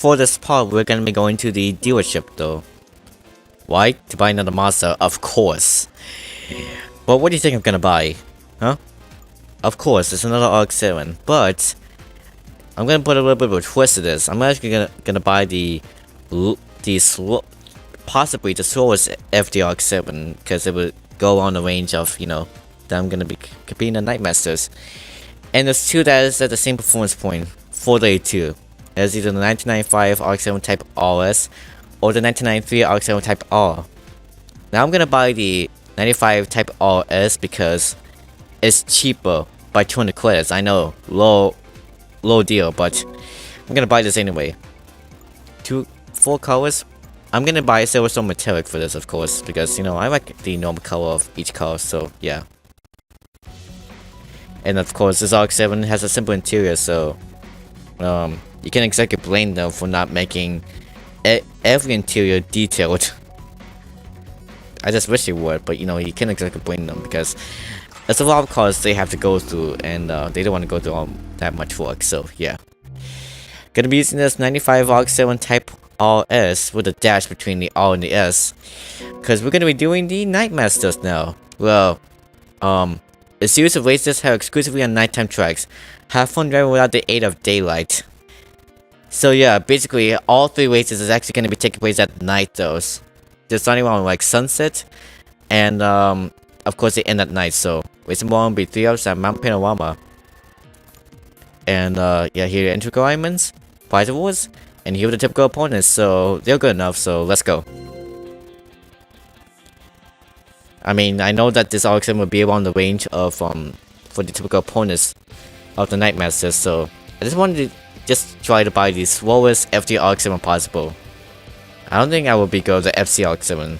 for this part, we're gonna be going to the dealership though. Why? To buy another Mazda, of course. But what do you think I'm gonna buy? Huh? Of course, it's another RX-7, but I'm gonna put a little bit of a twist to this. I'm actually gonna buy possibly the slowest FDRX-7, because it would go on the range of, you know, that I'm gonna be competing in Nightmasters. And there's two that is at the same performance point for the A2. There's either the 1995 RX-7 Type RS or the 1993 RX-7 Type R. Now I'm gonna buy the 95 Type RS because it's cheaper by 200 credits. I know, low deal, but I'm gonna buy this anyway. 4 colors. I'm gonna buy Silverstone Metallic for this, of course, because, you know, I like the normal color of each car, so yeah. And of course, this RX-7 has a simple interior, so you can exactly blame them for not making every interior detailed. I just wish they would, but you know, you can't exactly blame them because there's a lot of cars they have to go through, and they don't want to go through all that much work. So yeah, gonna be using this 95 RX-7 Type RS with a dash between the R and the S, because we're gonna be doing the Nightmasters now. Well, a series of races held exclusively on nighttime tracks. Have fun driving without the aid of daylight. So yeah, basically all 3 races is actually going to be taking place at night though. They're starting on like sunset, and of course they end at night. So race 1 will be 3 hours at Mount Panorama. And yeah, here are the entry requirements, prize awards, and here are the typical opponents. So they're good enough, so let's go. I mean, I know that this RX-7 will be around the range of for the typical opponents of the Nightmasters, so I just wanted to just try to buy the slowest FD RX-7 possible. I don't think I will be go the FC RX-7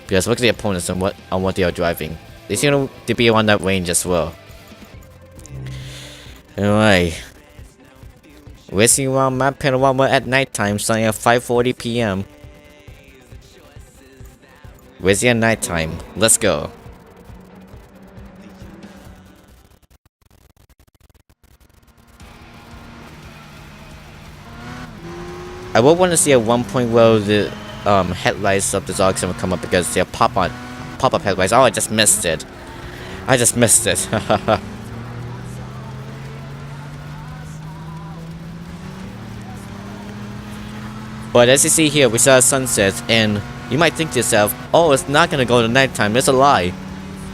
because look at the opponents and what they are driving. They seem to be around that range as well. Anyway, racing around Mount Panorama at nighttime, starting at 5:40 p.m. Racing at nighttime. Let's go. I would want to see at one point where the headlights of this RX-7 will come up because they're pop-up headlights. Oh, I just missed it. But as you see here, we saw a sunset, and you might think to yourself, oh, it's not gonna go to nighttime. That's a lie.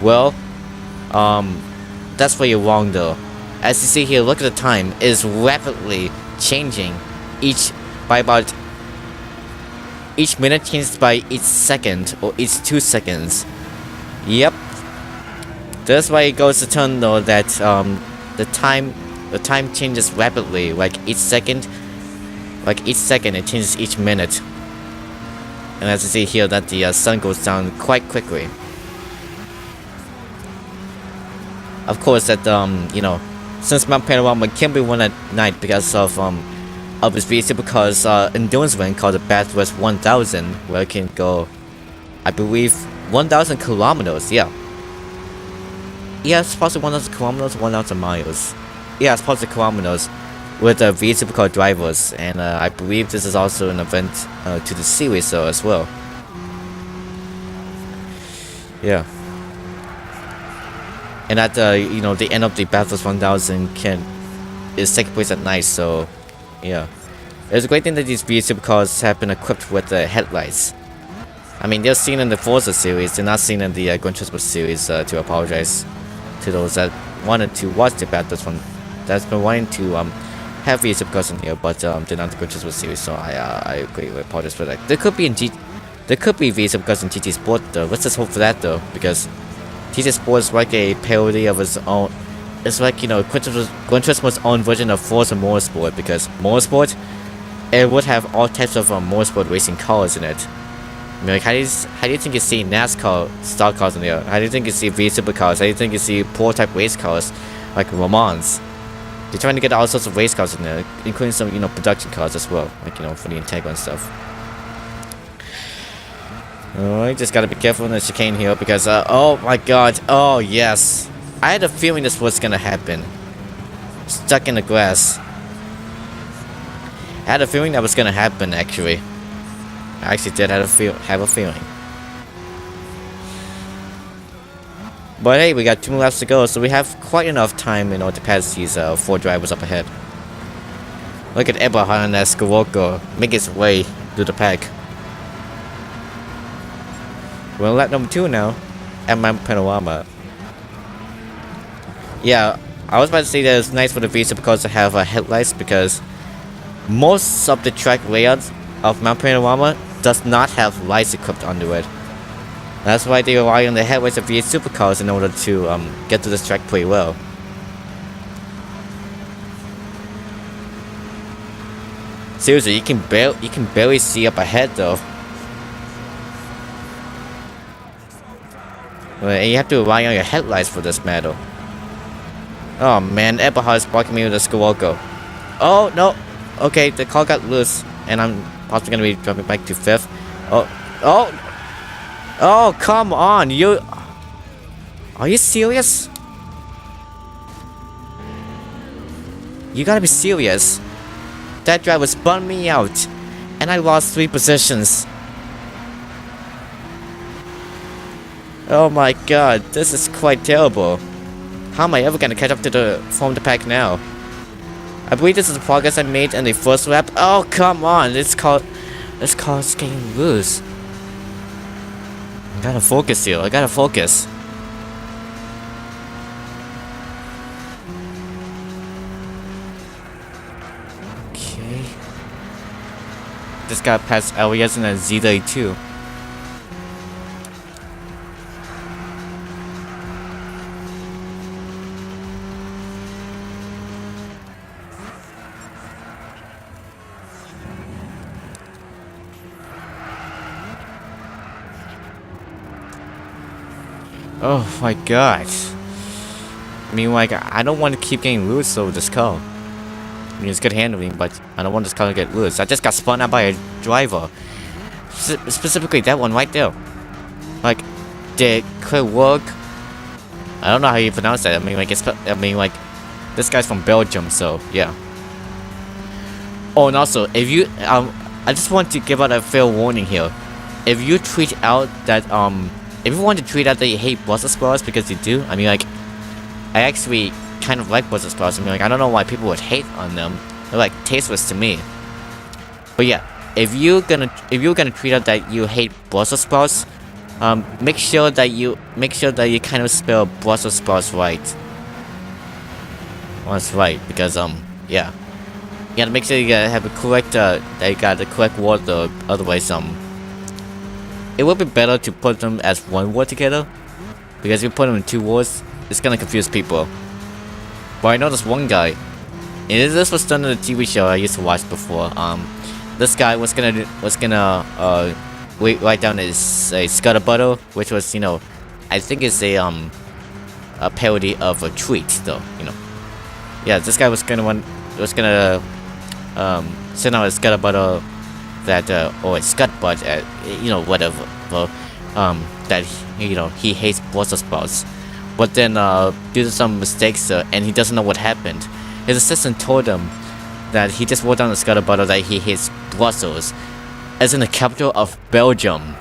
Well, that's where you're wrong though. As you see here, look at the time. It is rapidly changing by about each minute changes by each second or each 2 seconds. Yep. That's why it goes to turn though that the time changes rapidly, like each second it changes each minute. And as you see here that the sun goes down quite quickly. Of course that you know, since Mount Panorama can be won at night because of its V supercars endurance event called the Bathurst 1000, where it can go, I believe, 1,000 kilometers. Yeah, it's possibly 1,000 kilometers, 1,000 miles. Yeah, it's possibly kilometers with the V supercar drivers, and I believe this is also an event to the series so as well. Yeah. And at you know, the end of the Bathurst 1000 is taking place at night, so yeah. It's a great thing that these V supercars have been equipped with the headlights. I mean, they're seen in the Forza series, they're not seen in the Gran Turismo series, to apologize to those that wanted to watch the Bathurst one, that's been wanting to have V supercars in here, but they're not the Gran Turismo series, so I agree with apologize for that. There could be V supercars in GT Sport though. Let's just hope for that though, because GT Sport is like a parody of its own. It's like, you know, Gran Turismo's own version of Forza Motorsport, because Motorsport, it would have all types of motorsport racing cars in it. I mean, like, how do you think you see NASCAR style cars in there? How do you think you see V supercars? How do you think you see prototype race cars like Le Mans? They're trying to get all sorts of race cars in there, including some, you know, production cars as well, like, you know, for the Integra and stuff. Alright, just gotta be careful in the chicane here because, oh my god, oh yes. I had a feeling this was gonna happen. Stuck in the grass. had a feeling that was gonna happen. Actually, I actually did have a feeling. But hey, we got 2 more laps to go, so we have quite enough time in order to pass these 4 drivers up ahead. Look at Eberhard and Skowalko make his way through the pack. We're on lap number 2 now, at Mount Panorama. Yeah, I was about to say that it's nice for the Visa because they have headlights, because most of the track layouts of Mount Panorama does not have lights equipped onto it. That's why they rely on the headlights of V8 supercars in order to get to this track pretty well. Seriously, you can barely see up ahead though. And you have to rely on your headlights for this matter. Oh man, Eberhard is blocking me with a Skowalko. Oh no! Okay, the car got loose, and I'm possibly gonna be dropping back to 5th. Oh, come on! Are you serious? You gotta be serious. That driver spun me out, and I lost 3 positions. Oh my god, this is quite terrible. How am I ever gonna catch up to the pack now? I believe this is the progress I made in the first lap. Oh come on, this car is getting loose. I gotta focus here. I gotta focus. Okay. Just gotta pass Elias and then Z32. Oh my god. I mean, like, I don't want to keep getting loose over this car. I mean, it's good handling, but I don't want this car to get loose. I just got spun out by a driver. Specifically that one right there. Like, did it work? I don't know how you pronounce that. I mean, like, this guy's from Belgium, so, yeah. Oh, and also, if you, I just want to give out a fair warning here. If you tweet out that, if you want to tweet out that you hate Brussels sprouts, because you do, I mean, like, I actually kind of like Brussels sprouts. I mean, like, I don't know why people would hate on them. They're like tasteless to me. But yeah, if you're gonna tweet out that you hate Brussels sprouts, make sure that you kind of spell Brussels sprouts right. Well, that's right, because yeah, you gotta make sure you gotta have a correct that you got the correct word. Otherwise, it would be better to put them as one word together, because if you put them in 2 words, it's gonna confuse people. But I know this one guy, and this was done in a TV show I used to watch before. This guy was gonna write down a scuttlebutter, which was, you know, I think it's a parody of a tweet, though, you know. Yeah, this guy was gonna send out a scuttlebutter that or a scuttbutt at, you know, whatever, that he hates Brussels sprouts, but then due to some mistakes and he doesn't know what happened, his assistant told him that he just wrote down the scuttlebutter that he hates Brussels as in the capital of Belgium.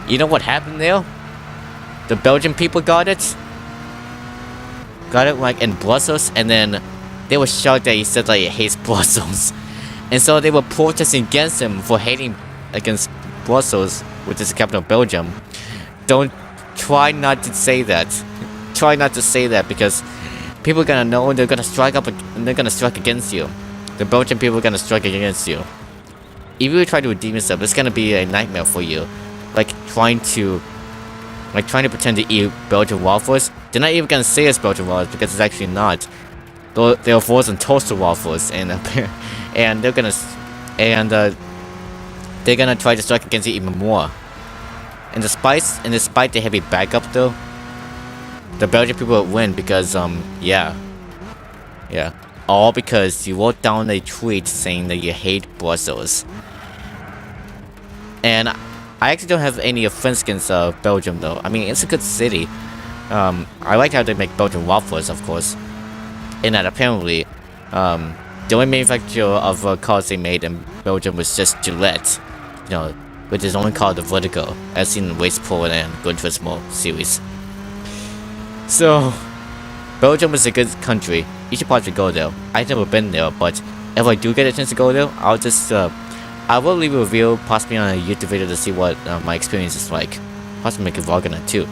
You know what happened there? The Belgian people got it like in Brussels, and then they were shocked that he said that he hates Brussels. And so they were protesting against him for hating against Brussels, which is the capital of Belgium. Try not to say that. Try not to say that, because people are gonna know and they're gonna strike up and they're gonna strike against you. The Belgian people are gonna strike against you. If you try to redeem yourself, it's gonna be a nightmare for you. Like trying to pretend to eat Belgian waffles. They're not even gonna say it's Belgian waffles, because it's actually not. They're frozen toaster waffles, and they're gonna try to strike against you even more. And despite the heavy backup though, the Belgian people would win, because yeah, all because you wrote down a tweet saying that you hate Brussels. And I actually don't have any offense against Belgium though. I mean, it's a good city. I like how they make Belgian waffles, of course. And that apparently, The only manufacturer of cars they made in Belgium was just Gillette, you know, which is only called the Vertigo, as seen in Race Pro and Gran Turismo series. So, Belgium is a good country. You should probably go there. I've never been there, but if I do get a chance to go there, I'll just I will leave a review, possibly on a YouTube video, to see what my experience is like. Possibly make a vlog on it too.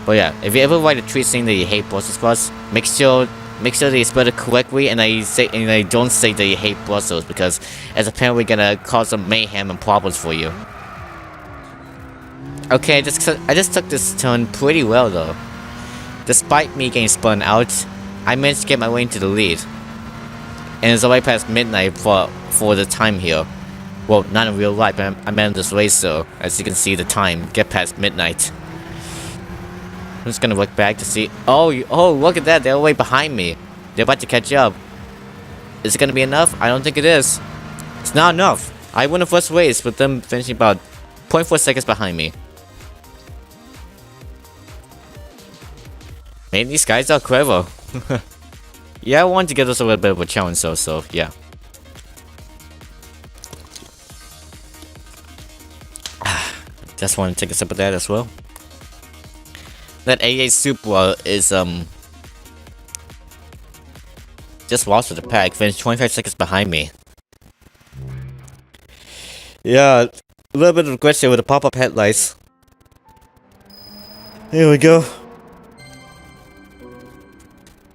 But yeah, if you ever write a tweet saying that you hate Brussels sprouts, make sure that you spell it correctly, and I don't say that you hate Brussels, because it's apparently gonna cause some mayhem and problems for you. Okay, I just took this turn pretty well though. Despite me getting spun out, I managed to get my way into the lead. And it's already past midnight for the time here. Well, not in real life, but I'm in this race, so as you can see, the time get past midnight. I'm just gonna look back to see. Oh, look at that! They're way behind me. They're about to catch up. Is it gonna be enough? I don't think it is. It's not enough. I won the first race with them finishing about 0.4 seconds behind me. Man, these guys are clever. Yeah, I wanted to give us a little bit of a challenge, so yeah. Just want to take a sip of that as well. That AA Supra is just lost to the pack, finished 25 seconds behind me. Yeah, a little bit of regret here with the pop-up headlights. Here we go.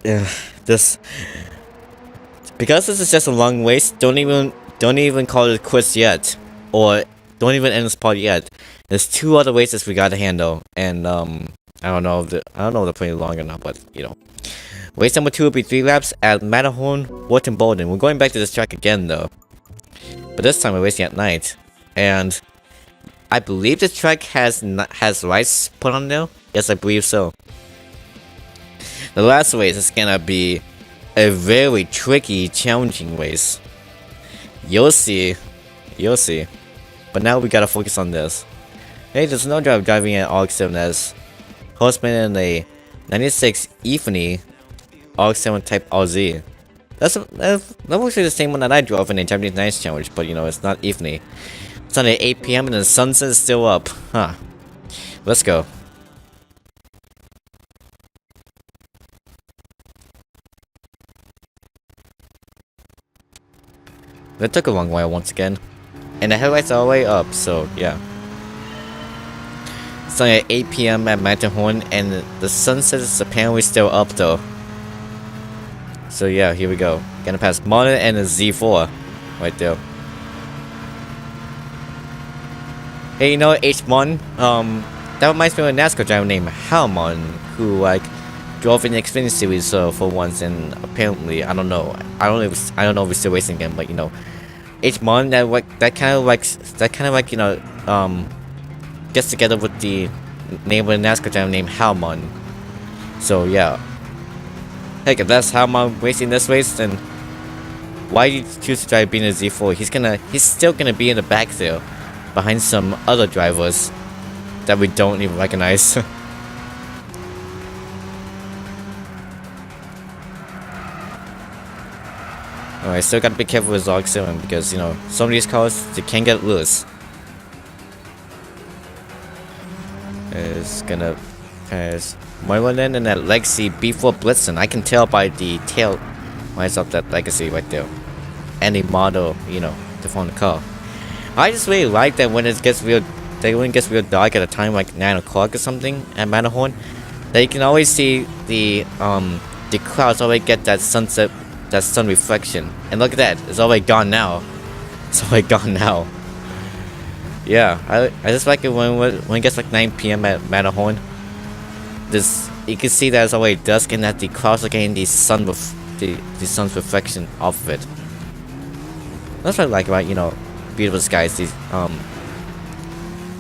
Yeah, because this is just a long race, don't even call it quits yet, or don't even end this part yet. There's 2 other races we gotta handle, and I don't know if they're pretty long or not, but you know. Race number 2 will be 3 laps at Matterhorn, Wharton, Bolden. We're going back to this track again though, but this time we're racing at night, and I believe this track has lights put on there. Yes, I believe so. The last race is gonna be a very tricky, challenging race. You'll see. But now we gotta focus on this. Hey, there's no driver driving an RX-7 as horseman in a 96 Ephany RX-7 Type RZ. That's actually the same one that I drove in the Japanese Nights Challenge, but you know, it's not Ephany. It's on at 8 PM and the sunset is still up. Huh. Let's go. That took a long while once again. And the headlights are all the way up, so yeah. It's only at 8 PM at Matterhorn, and the sunset is apparently still up though. So yeah, here we go. Gonna pass Modern and the Z4 right there. Hey, you know H1? That reminds me of a NASCAR driver named Halmon, who like drove in the Xfinity series for once, and apparently I don't know if he's still racing again, but you know, H1 that kind of like you know gets together with the name of a NASCAR driver named Halmon. So yeah, heck, if that's Halmon racing this race, then why did you choose to drive being a Z4? He's still gonna be in the back there, behind some other drivers that we don't even recognize. Alright, still gotta be careful with RX-7 because, you know, some of these cars, they can get loose. It's gonna pass Moylan and that Legacy B4 Blitzen. I can tell by the tail lights up that Legacy right there. Any model, you know, to find the car. I just really like that when it gets real dark at a time like 9 o'clock or something at Matterhorn, that you can always see the clouds always get that sunset, that sun reflection. And look at that, it's already gone now. Yeah, I just like it when it gets like 9 PM at Matterhorn. You can see that it's already dusk and that the clouds are getting the sun's reflection off of it. That's what I like about, you know, beautiful skies. The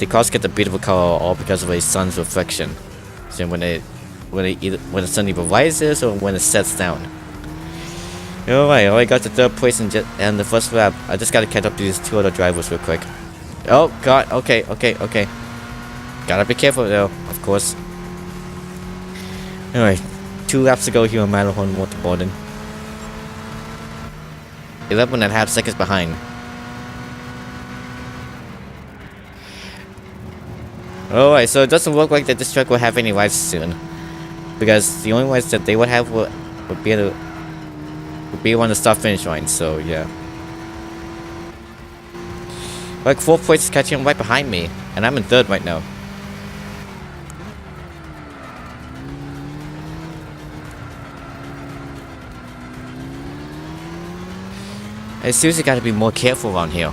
clouds get the beautiful color all because of a sun's reflection. So when the sun either rises or when it sets down. Alright, I got the 3rd place and the first lap. I just gotta catch up to these 2 other drivers real quick. Oh god, okay. Gotta be careful though, of course. Alright, 2 laps to go here on Matterhorn, Waterboarding. 11.5 seconds behind. Alright, so it doesn't look like that this truck will have any rides soon. Because the only rides that they would have would be on the start finish line, so yeah. Like 4th place is catching right behind me, and I'm in 3rd right now. I seriously gotta be more careful around here.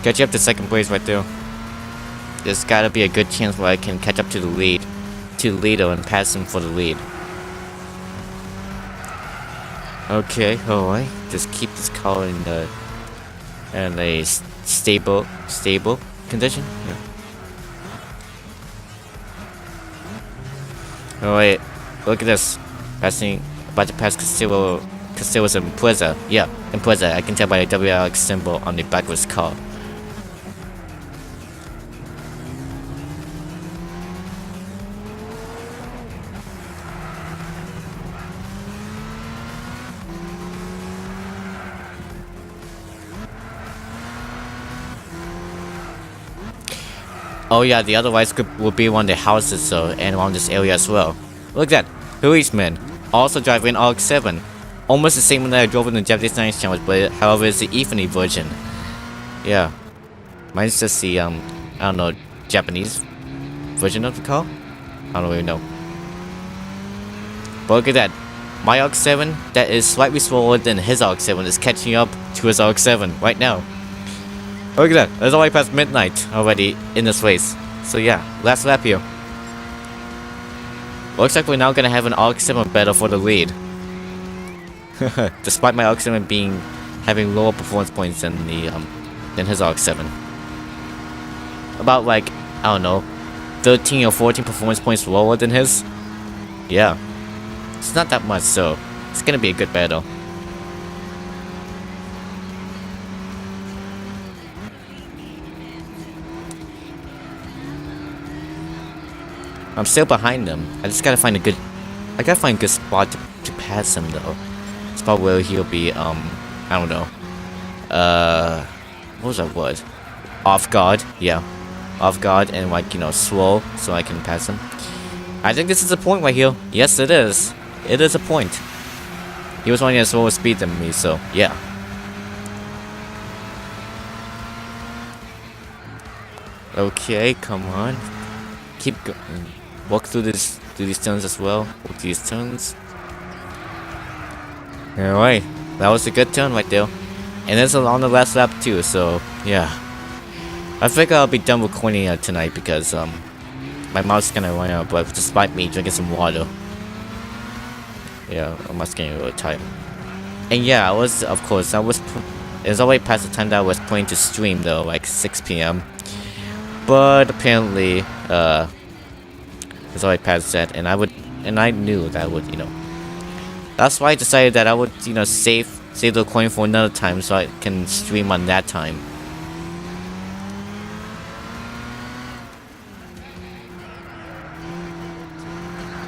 Catch up to 2nd place right there. There's gotta be a good chance where I can catch up to the leader and pass him for the lead. Okay, alright. Just keep this car in a stable condition. Yeah. Alright, look at this. About to pass Castillo's Impreza. Yeah, Impreza. I can tell by the WRX symbol on the back of his car. Oh yeah, the other rides will be around the houses, so, and around this area as well. Look at that, Turismo, also driving RX-7. Almost the same one that I drove in the Japanese 9 channels, but however it's the Infinity version. Yeah. Mine's just the, I don't know, Japanese version of the car? I don't really know. But look at that. My RX-7 that is slightly slower than his RX-7 is catching up to his RX-7 right now. Look at that, it's already past midnight already in this race. So yeah, last lap here. Looks like we're now gonna have an RX-7 battle for the lead. Despite my RX-7 having lower performance points than his RX-7. About like, I don't know, 13 or 14 performance points lower than his. Yeah. It's not that much, so it's gonna be a good battle. I'm still behind them. I just gotta find a good spot to pass him though. Spot where he'll be I don't know. What was that word? Off guard, yeah. Off guard and like, you know, slow so I can pass him. I think this is a point right here. Yes it is. It is a point. He was running at a slower speed than me, so yeah. Okay, come on. Keep going. Walk through these turns as well. Walk through these turns. Alright, that was a good turn right there. And it's on the last lap too, so yeah. I think I'll be done recording tonight because my mouth's gonna run out of breath despite me drinking some water. Yeah, I'm just getting really tired. And yeah, it was already past the time that I was planning to stream though, like 6 PM. But apparently, it's already past that, and I knew that I would, you know. That's why I decided that I would, you know, save the coin for another time so I can stream on that time.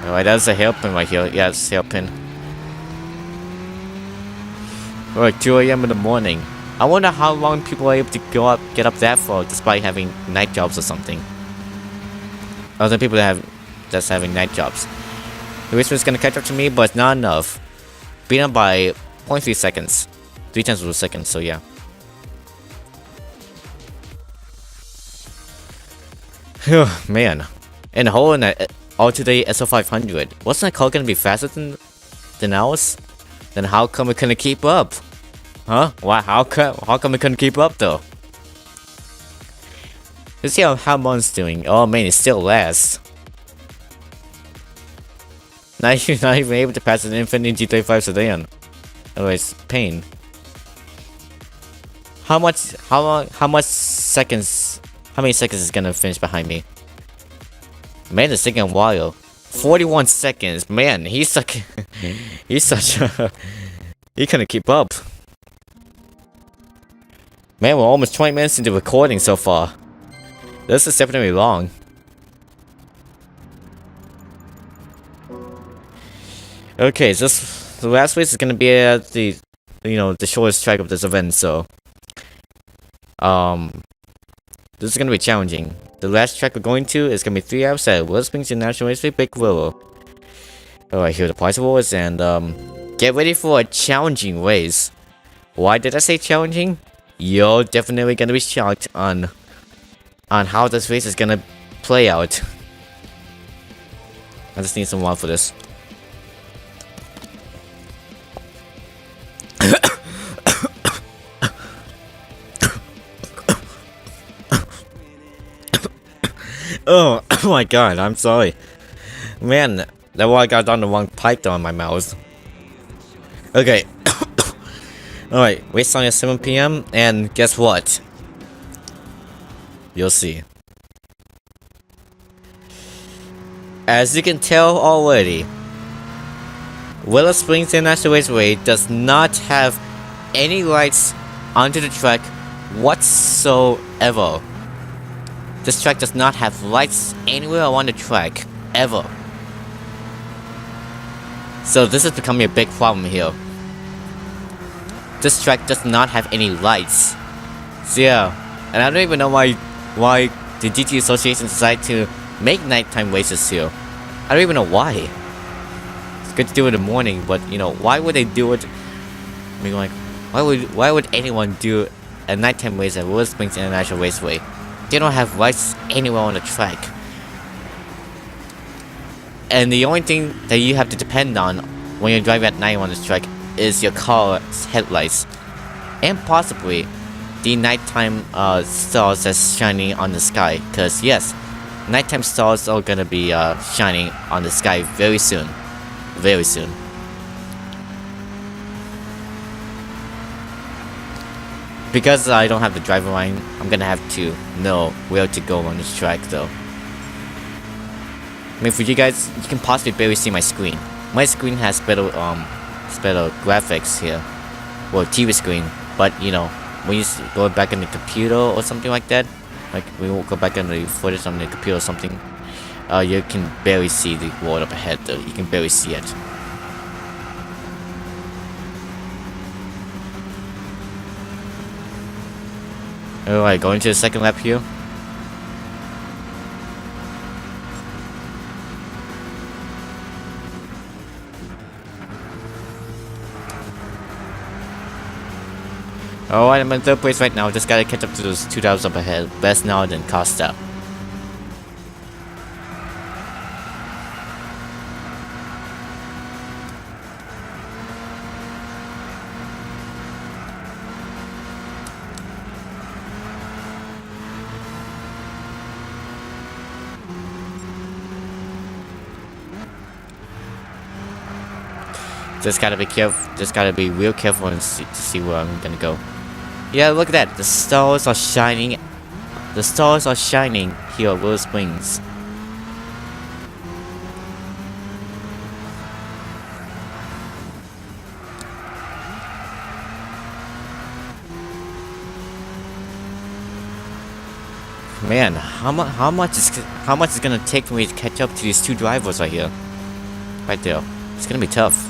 Alright, that's a hairpin right here. Yeah, it's a hairpin. Alright, 2 AM in the morning. I wonder how long people are able to get up that far despite having night jobs or something. Other people that's having night jobs. The race is gonna catch up to me, but not enough. Beat him by 0.3 seconds. 3 tenths of a second, so yeah. Man. And holding that all-today SO500. Wasn't that car gonna be faster than ours? Then how come it couldn't keep up? Huh? Why? How come it couldn't keep up though? Let's see how Mon's doing. Oh man, it's still last. Not even able to pass an Infiniti G35 sedan. Otherwise, pain. How many seconds is gonna finish behind me? Man, it's taking a while. 41 seconds. Man, he's such a he couldn't keep up. Man, we're almost 20 minutes into recording so far. This is definitely long. Okay, the last race is gonna be at the the shortest track of this event, so this is gonna be challenging. The last track we're going to is gonna be 3 hours at Willow Springs International Raceway, Big Willow. Alright, here are the prize awards, and get ready for a challenging race. Why did I say challenging? You're definitely gonna be shocked on how this race is gonna play out. I just need some water for this. Oh my god, I'm sorry. Man, that water got on the wrong pipe down my mouth. Okay. Alright, race starting at 7 PM, and guess what? You'll see. As you can tell already, Willow Springs International Raceway does not have any lights onto the track whatsoever. This track does not have lights anywhere on the track, ever. So this is becoming a big problem here. This track does not have any lights. So yeah, and I don't even know why the GT Association decided to make nighttime races here. I don't even know why. It's good to do it in the morning, but why would they do it? I mean, like, why would anyone do a nighttime race at Willow Springs International Raceway? They don't have lights anywhere on the track. And the only thing that you have to depend on when you're driving at night on this track is your car's headlights. And possibly the nighttime stars that's shining on the sky. Because yes, nighttime stars are gonna be shining on the sky very soon. Very soon. Because I don't have the driver line, I'm gonna have to know where to go on this track though. I mean, for you guys, you can possibly barely see my screen. My screen has better graphics here. Well, TV screen. But when you go back in the computer or something like that, like we will go back in the footage on the computer or something, you can barely see the world up ahead though. You can barely see it. Alright, going to the second lap here. Alright, I'm in third place right now. Just gotta catch up to those 2 drivers up ahead. Best now than Costa. Just gotta be careful. Just gotta be real careful and to see where I'm gonna go. Yeah, look at that. The stars are shining. The stars are shining here at Willow Springs. Man, how much is gonna take for me to catch up to these 2 drivers right here? Right there. It's gonna be tough.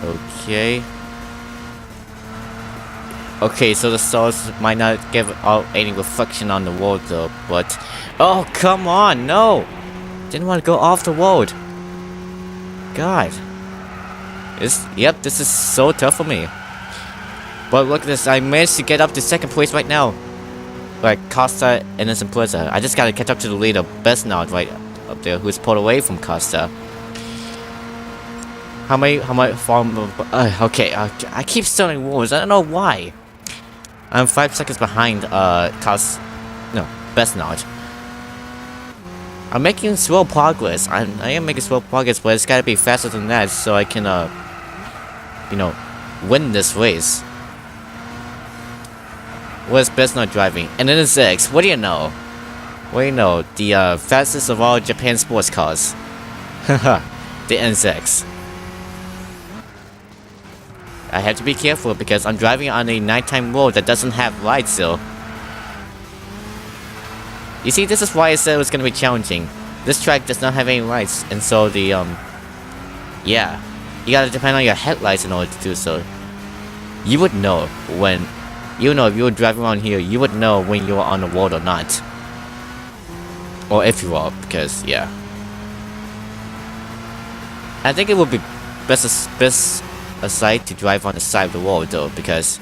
Okay. Okay, so the stars might not give out any reflection on the world though, but... Oh, come on, no! Didn't want to go off the road. God. Yep, this is so tough for me. But look at this, I managed to get up to second place right now. Like Costa and Simpliza. I just gotta catch up to the leader, Best now right up there, who's pulled away from Costa. How many okay, I keep starting wars, I don't know why. I'm 5 seconds behind, Best Notch. I'm making slow progress. I am making slow progress, but it's gotta be faster than that so I can, win this race. Where's Best Notch driving? And then it's X. What do you know? What do you know? The, fastest of all Japan sports cars. Haha, the NSX. I have to be careful because I'm driving on a nighttime road that doesn't have lights still. You see, this is why I said it was gonna be challenging. this track does not have any lights, and so the yeah, you gotta depend on your headlights in order to do so. You would know when, you know, if you were driving around here, you would know when you are on the road or not, or if you are, because yeah. I think it would be best aside to drive on the side of the road though, because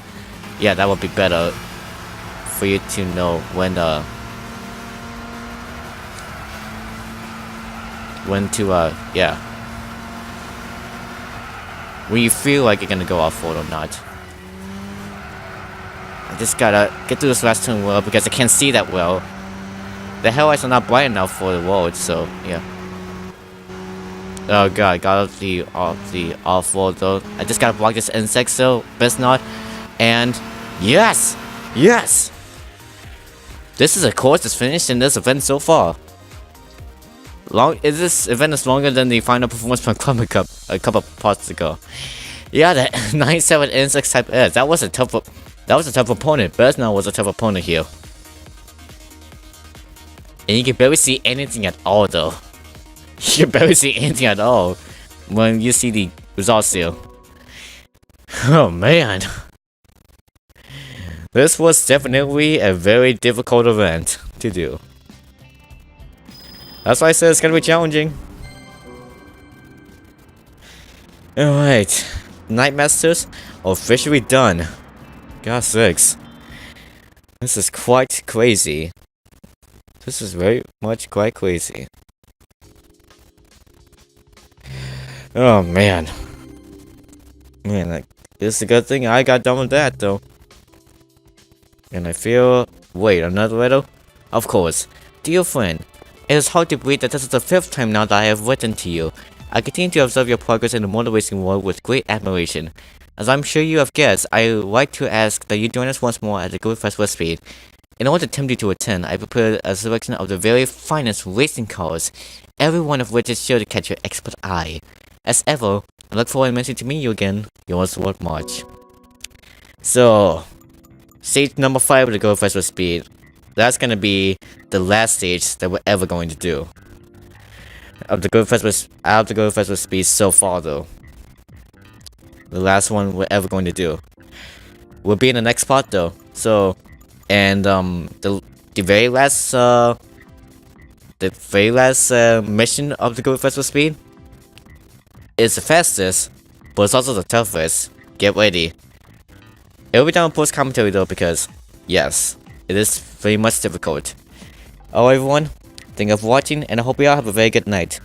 yeah, that would be better for you to know when yeah, when you feel like you're gonna go off road or not. I just gotta get through this last turn well because I can't see that well. The headlights are not bright enough for the road, so yeah. Oh god, got the off-road though. I just gotta block this insect, so best not. And yes! Yes! This is a course that's finished in this event so far. This event is longer than the final performance from Climate Cup a couple of parts ago. Yeah, that 97 insect type S. That was a tough opponent. Besnar was a tough opponent here. And you can barely see anything at all though. You can barely see anything at all when you see the results here. Oh man. This was definitely a very difficult event to do. That's why I said it's gonna be challenging. Alright. Night Masters officially done. God sakes. This is quite crazy. This is very much quite crazy. Oh man. Man, like, it's a good thing I got done with that though. And I feel... Wait, another riddle? Of course. Dear friend, it is hard to believe that this is the 5th time now that I have written to you. I continue to observe your progress in the motor racing world with great admiration. As I'm sure you have guessed, I would like to ask that you join us once more at the Good Festival Speed. In order to tempt you to attend, I prepared a selection of the very finest racing cars, every one of which is sure to catch your expert eye. As ever, I look forward immensely to meeting you again, yours, Lord March. So, stage number 5 of the Good Festival Speed. That's gonna be the last stage that we're ever going to do. Of the Good Festival Speed so far though. The last one we're ever going to do. We'll be in the next part though. So, and the very last mission of the Good Festival Speed is the fastest, but it's also the toughest. Get ready. It'll be done post commentary though, because yes, it is very much difficult. Alright everyone, thank you for watching, and I hope you all have a very good night.